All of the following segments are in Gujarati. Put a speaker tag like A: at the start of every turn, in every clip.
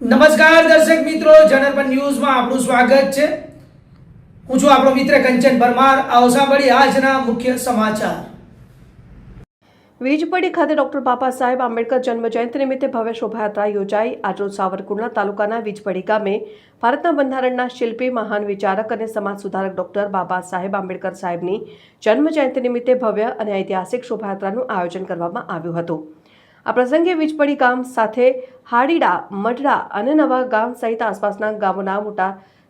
A: નમસ્કાર દર્શક મિત્રો, જનરપન ન્યૂઝમાં આપનું સ્વાગત છે। હું છું આપણો મિત્ર કંચન પરમાર। આવો સાંભળીએ આજના મુખ્ય સમાચાર।
B: વીજપડી ખાતે ડોક્ટર બાબા સાહેબ આંબેડકર જન્મ જયંતિ નિમિત્તે ભવ્ય શોભાયાત્રા યોજાઈ। આજરોજ સાવરકુંડલા તાલુકાના વીજપડી ગામે ભારતના બંધારણના શિલ્પી, મહાન વિચારક અને સમાજ સુધારક ડોક્ટર બાબા સાહેબ આંબેડકર સાહેબની જન્મ જયંતિ નિમિત્તે ભવ્ય અને ઐતિહાસિક શોભાયાત્રાનું આયોજન કરવામાં આવ્યું હતું। આ પ્રસંગે વીજપડી ગામ સાથે હાડીડા, મઢડા અને નવા ગામ સહિત આસપાસના ગામોના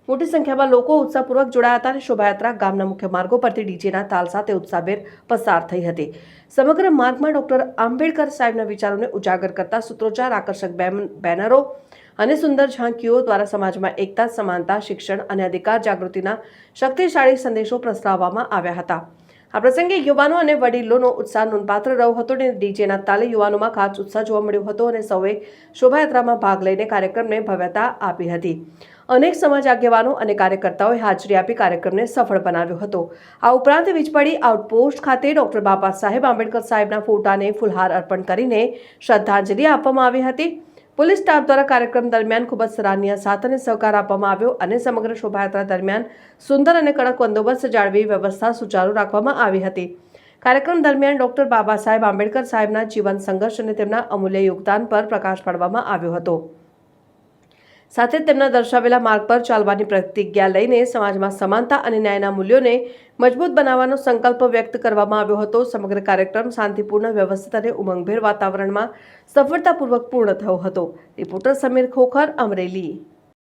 B: મોટી સંખ્યામાં લોકો ઉત્સાહપૂર્વક જોડાયા હતા અને શોભાયાત્રા ગામના મુખ્ય માર્ગો પરથી ડીજેના તાલ સાથે ઉત્સાહભેર પસાર થઈ હતી। સમગ્ર માર્ગમાં ડોક્ટર આંબેડકર સાહેબના વિચારોને ઉજાગર કરતા સૂત્રોચ્ચાર, આકર્ષક બેનરો અને સુંદર ઝાંકીઓ દ્વારા સમાજમાં એકતા, સમાનતા, શિક્ષણ અને અધિકાર જાગૃતિના શક્તિશાળી સંદેશો પ્રસ્તાવવામાં આવ્યા હતા। આ પ્રસંગે યુવાનો અને વડીલોનો ઉત્સાહ નોંધપાત્ર રહ્યો હતો અને ડીજેના તાલે યુવાનોમાં ખાસ ઉત્સાહ જોવા મળ્યો હતો અને સૌએ શોભાયાત્રામાં ભાગ લઈને કાર્યક્રમને ભવ્યતા આપી હતી। અનેક સમાજ આગેવાનો અને કાર્યકર્તાઓએ હાજરી આપી કાર્યક્રમને સફળ બનાવ્યો હતો। આ ઉપરાંત વીજપડી આઉટપોસ્ટ ખાતે ડોક્ટર બાબા સાહેબ આંબેડકર સાહેબના ફોટાને ફૂલહાર અર્પણ કરીને શ્રદ્ધાંજલિ આપવામાં આવી હતી। પોલીસ સ્ટાફ દ્વારા કાર્યક્રમ દરમિયાન ખૂબ જ સરાહનીય સાથ અને સહકાર આપવામાં આવ્યો અને સમગ્ર શોભાયાત્રા દરમિયાન સુંદર અને કડક બંદોબસ્ત જાળવી વ્યવસ્થા સુચારુ રાખવામાં આવી હતી। કાર્યક્રમ દરમિયાન ડોક્ટર બાબા સાહેબ આંબેડકર સાહેબના જીવન સંઘર્ષ અને તેમના અમૂલ્ય યોગદાન પર પ્રકાશ પાડવામાં આવ્યો હતો। સાથે તેમના દર્શાવેલા માર્ગ પર ચાલવાની પ્રતિજ્ઞા લઈને સમાજમાં સમાનતા અને ન્યાયના મૂલ્યોને મજબૂત બનાવવાનો સંકલ્પ વ્યક્ત કરવામાં આવ્યો હતો। સમગ્ર કાર્યક્રમ શાંતિપૂર્ણ, વ્યવસ્થિત અને ઉમંગભેર વાતાવરણમાં સફળતાપૂર્વક પૂર્ણ થયો હતો। રિપોર્ટર સમીર ખોખર, અમરેલી।